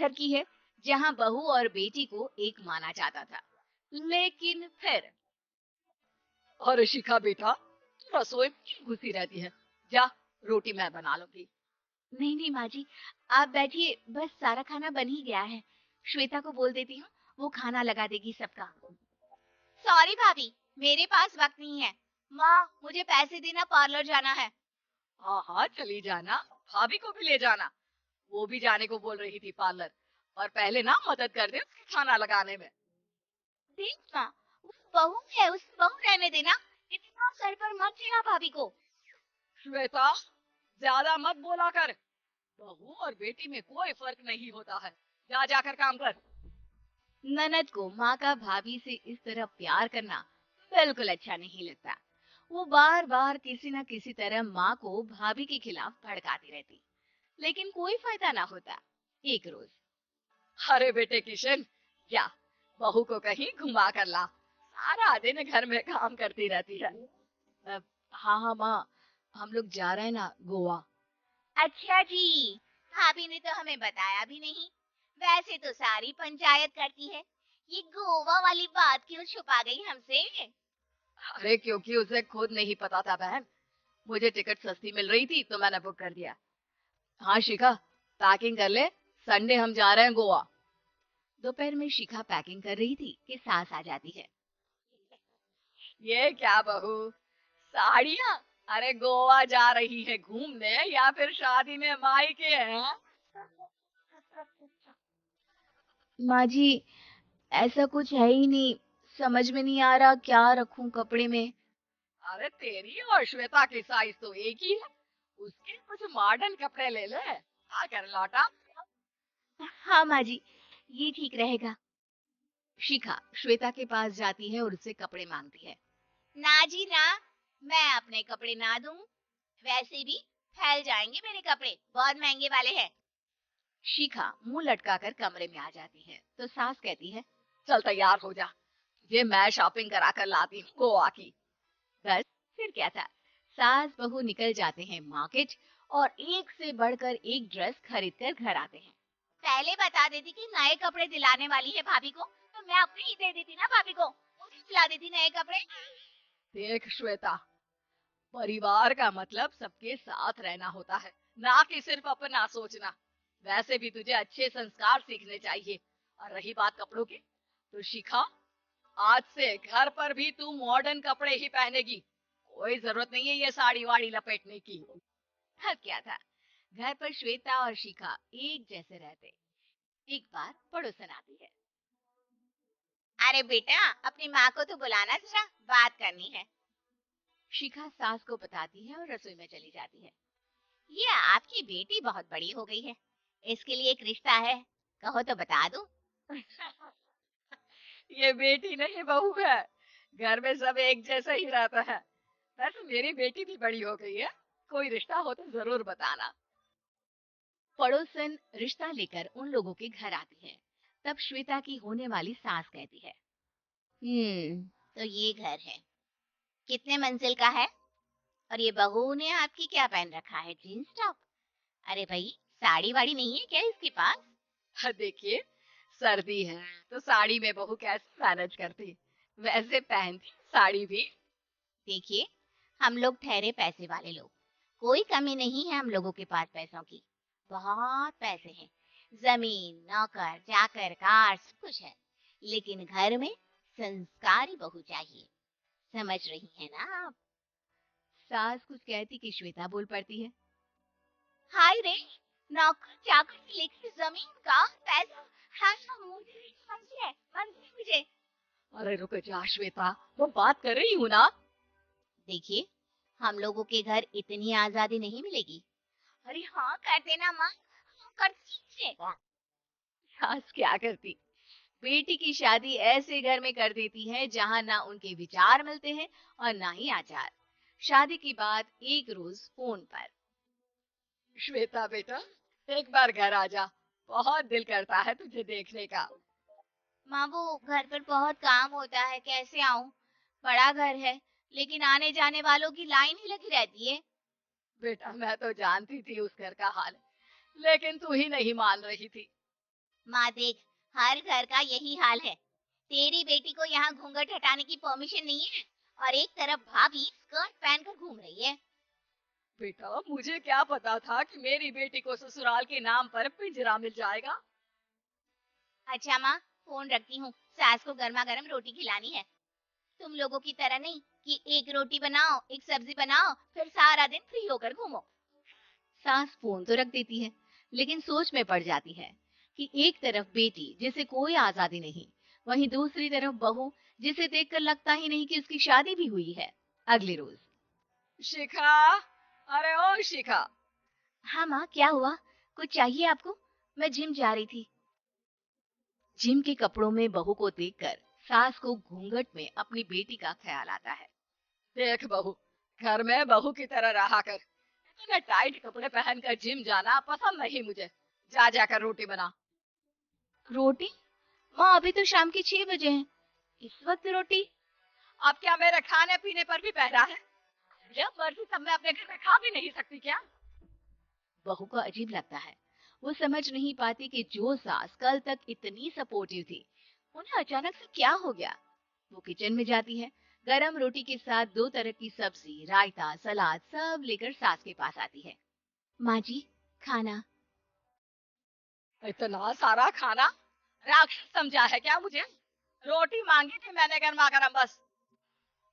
घर की है जहाँ बहू और बेटी को एक माना जाता था। लेकिन फिर अरे शिखा बेटा, तू रसोई में क्यों घुसी रहती है? जा, रोटी मैं बना लूंगी। नहीं नहीं माँ जी, आप बैठिए, बस सारा खाना बन ही गया है। श्वेता को बोल देती हूँ, वो खाना लगा देगी सबका। सॉरी भाभी, मेरे पास वक्त नहीं है। माँ, मुझे पैसे देना, पार्लर जाना है। हाँ हाँ, चली जाना। भाभी को भी ले जाना, वो भी जाने को बोल रही थी पार्लर। और पहले ना मदद कर दे उसके खाना लगाने में। देख माँ, वो बहू है, उसे बहू रहने देना। इतना सर पर मत चढ़ा भाभी को। श्वेता, ज्यादा मत बोला कर। बहू और बेटी में कोई फर्क नहीं होता है। जा जाकर काम कर। ननद को माँ का भाभी से इस तरह प्यार करना बिल्कुल अच्छा नहीं लगता। वो बार बार किसी न किसी तरह माँ को भाभी के खिलाफ भड़काती रहती, लेकिन कोई फायदा ना होता। एक रोज, अरे बेटे किशन, क्या बहू को कहीं घुमा कर ला। सारा दिन घर में काम करती रहती है। हाँ हाँ माँ, हम लोग जा रहे हैं ना गोवा। अच्छा जी, भाभी ने तो हमें बताया भी नहीं। वैसे तो सारी पंचायत करती है, ये गोवा वाली बात क्यों छुपा गई हमसे? अरे क्योंकि उसे खुद नहीं पता था बहन। मुझे टिकट सस्ती मिल रही थी तो मैंने बुक कर दिया। हाँ शिखा, पैकिंग कर ले, संडे हम जा रहे हैं गोवा। दोपहर में शिखा पैकिंग कर रही थी कि सास आ जाती है। ये क्या बहू, साड़ियाँ? अरे गोवा जा रही है घूमने या फिर शादी में मायके हैं? माँ जी, ऐसा कुछ है ही नहीं, समझ में नहीं आ रहा क्या रखूं कपड़े में। अरे तेरी और श्वेता की साइज तो एक ही है। उसके कुछ मॉडर्न कपड़े ले ले, आकर लौटा। हाँ माँ जी, ये ठीक रहेगा। शिखा श्वेता के पास जाती है और उससे कपड़े मांगती है। ना जी ना, मैं अपने कपड़े ना दूं। वैसे भी फैल जाएंगे मेरे कपड़े, बहुत महंगे वाले हैं। शिखा मुंह लटकाकर कमरे में आ जाती है तो सास कहती है, चल तैयार हो जा, तुझे मैं शॉपिंग करा कर लाती हूँ गोवा की। बस फिर क्या था। सास बहू निकल जाते हैं मार्केट और एक से बढ़कर एक ड्रेस खरीद कर घर आते हैं। पहले बता देती कि नए कपड़े दिलाने वाली है भाभी को, तो मैं अपने ही दे देती ना भाभी को, मुझे दिला देती नए कपड़े। देख श्वेता, परिवार का मतलब सबके साथ रहना होता है, ना कि सिर्फ अपना सोचना। वैसे भी तुझे अच्छे संस्कार सीखने चाहिए। और रही बात कपड़ों की, तो शिखा, आज से घर पर भी तू मॉडर्न कपड़े ही पहनेगी। कोई जरूरत नहीं है ये साड़ी वाड़ी लपेटने की। अब क्या था, घर पर श्वेता और शिखा एक जैसे रहते। एक बार पड़ोसन आती है। अरे बेटा, अपनी माँ को तो बुलाना, जरा बात करनी है। शिखा सास को बताती है और रसोई में चली जाती है। ये आपकी बेटी बहुत बड़ी हो गई है, इसके लिए एक रिश्ता है, कहो तो बता दूं। ये बेटी नहीं बहू है, घर में सब एक जैसा ही रहता है। वैसे मेरी बेटी भी बड़ी हो गई है, कोई रिश्ता हो तो जरूर बताना। पड़ोसन रिश्ता लेकर उन लोगों के घर आती है। तब श्वेता की होने वाली सास कहती है, तो ये घर है, कितने मंजिल का है? और ये बहू ने आपकी क्या पहन रखा है, जीन्स टॉप? अरे भाई, साड़ी वाड़ी नहीं है क्या इसके पास? देखिए, सर्दी है तो साड़ी में बहू कैसे मैनेज करती, वैसे पहनती साड़ी भी। देखिए, हम लोग ठहरे पैसे वाले लोग, कोई कमी नहीं है हम लोगों के पास पैसों की, बहुत पैसे हैं। जमीन, नौकर चाकर, कार, सब कुछ है। लेकिन घर में संस्कारी बहू चाहिए, समझ रही है ना आप? सास कुछ कहती कि श्वेता बोल पड़ती है, हाय रे, नौकर चाकर से लेकर जमीन का पैसा, हाँ मुझे भी समझे, मंत्री मुझे। अरे रुक जा श्वेता, वो बात कर रही हूँ ना। देखिए, हम लोगों के घर इतनी आजादी नहीं मिलेगी। अरे हाँ कर देना माँ, हाँ, कर दीजिए। सास क्या करती, बेटी की शादी ऐसे घर में कर देती है जहाँ ना उनके विचार मिलते हैं और ना ही आचार। शादी की बात एक रोज फोन पर, श्वेता बेटा, एक बार घर आ जा, बहुत दिल करता है तुझे देखने का। माँ वो घर पर बहुत काम होता है, कैसे आऊं? बड़ा घर है, लेकिन आने जाने वालों की लाइन ही लगी रहती है। बेटा मैं तो जानती थी उस घर का हाल, लेकिन तू ही नहीं मान रही थी। माँ देख, हर घर का यही हाल है। तेरी बेटी को यहाँ घूंघट हटाने की परमिशन नहीं है और एक तरफ भाभी स्कर्ट पहनकर घूम रही है। बेटा, मुझे क्या पता था कि मेरी बेटी को ससुराल के नाम पर पिंजरा मिल जाएगा। अच्छा माँ, फोन रखती हूँ, सास को गर्मा गर्म रोटी खिलानी है। तुम लोगों की तरह नहीं कि एक रोटी बनाओ, एक सब्जी बनाओ, फिर सारा दिन फ्री होकर घूमो। सास फोन तो रख देती है, लेकिन सोच में पड़ जाती है कि एक तरफ बेटी जिसे कोई आजादी नहीं, वहीं दूसरी तरफ बहू जिसे देखकर लगता ही नहीं कि उसकी शादी भी हुई है। अगले रोज। शिखा, अरे ओ शिखा। हाँ माँ, क्या हुआ? कुछ चाहिए आपको? मैं जिम जा रही थी। जिम के कपड़ों में बहू को देखकर सास को घूंघट में अपनी बेटी का ख्याल आता है। देख बहू, घर में बहू की तरह रहा कर। इतने टाइट कपड़े पहनकर जिम जाना पसंद नहीं मुझे। जा जाकर रोटी बना। रोटी? माँ, अभी तो शाम के 6 बजे हैं, इस वक्त रोटी? अब क्या मेरे खाने पीने पर भी पहरा है? जब मर्जी तब मैं अपने घर में खा भी नहीं सकती क्या? बहू को अजीब लगता है। वो समझ नहीं पाती कि जो सास कल तक इतनी सपोर्टिव थी, उन्हें अचानक से क्या हो गया। वो किचन में जाती है, गरम रोटी के साथ 2 तरह की सब्जी, रायता, सलाद सब लेकर सास के पास आती है। माँ जी, खाना। इतना सारा खाना? राक्षस समझा है क्या मुझे? रोटी मांगी थी मैंने गर्मा गर्म बस।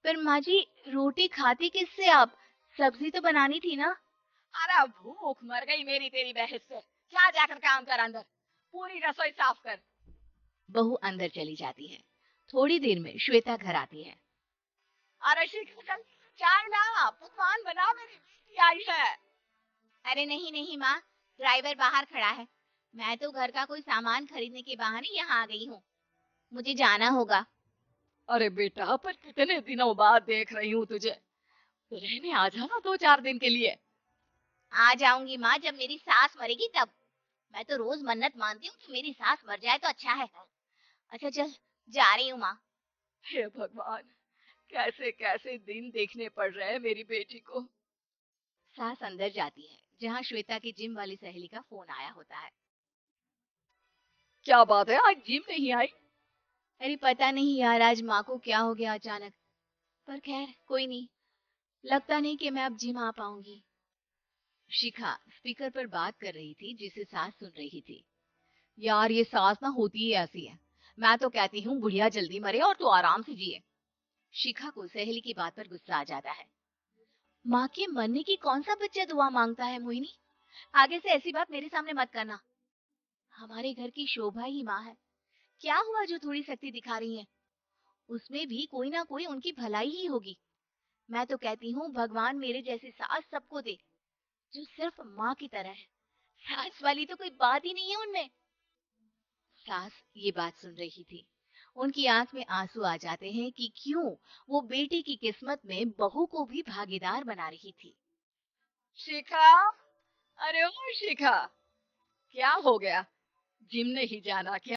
पर माँ जी, रोटी खाती किससे आप? सब्जी तो बनानी थी ना। अरे भूख मर गई मेरी तेरी बहस से। जा जाकर काम कर अंदर। पूरी रसोई साफ कर। बहू अंदर चली जाती है। थोड़ी देर में श्वेता घर आती है। अरे शिखा चल, चाय ला, पकवान बना, मेरी बेटी आई है। अरे नहीं नहीं माँ, ड्राइवर बाहर खड़ा है। मैं तो घर का कोई सामान खरीदने के बहाने यहाँ आ गई हूँ। मुझे जाना होगा। अरे बेटा, पर कितने दिनों बाद देख रही हूँ तुझे। रहने आ जाना 2-4 दिन के लिए। आ जाऊंगी माँ, जब मेरी सास मरेगी तब। मैं तो रोज मन्नत मानती हूँ कि मेरी सास मर जाए तो अच्छा है। अच्छा चल, जा रही हूँ माँ। हे भगवान, कैसे कैसे दिन देखने पड़ रहे हैं मेरी बेटी को। सास अंदर जाती है, जहाँ श्वेता की जिम वाली सहेली का फोन आया होता है। क्या बात है, आज जिम नहीं आई? अरे पता नहीं यार, आज माँ को क्या हो गया अचानक। पर खैर कोई नहीं, लगता नहीं कि मैं अब जिम आ पाऊंगी। शिखा स्पीकर पर बात कर रही थी, जिसे सास सुन रही थी। यार ये सास ना होती ही ऐसी है। मैं तो कहती हूँ बुढ़िया जल्दी मरे और तू आराम से जिए। शिखा को सहेली की बात पर गुस्सा आ जाता है। माँ के मरने की कौन सा बच्चा दुआ मांगता है मोहिनी? आगे से ऐसी बात मेरे सामने मत करना। हमारे घर की शोभा ही माँ है। क्या हुआ जो थोड़ी शक्ति दिखा रही है? उसमें भी कोई ना कोई उनकी भलाई ही होगी। मैं तो कहती हूँ भगवान मेरे जैसी सास सबको दे, जो सिर्फ माँ की तरह है। सास वाली तो कोई बात ही नहीं है उनमें। सास ये बात सुन रही थी। उनकी आंख में आंसू आ जाते हैं कि क्यों वो बेटी की किस्मत में बहू को भी भागीदार बना रही थी। शिखा, अरे ओ शिखा, क्या हो गया? जिम नहीं जाना क्या?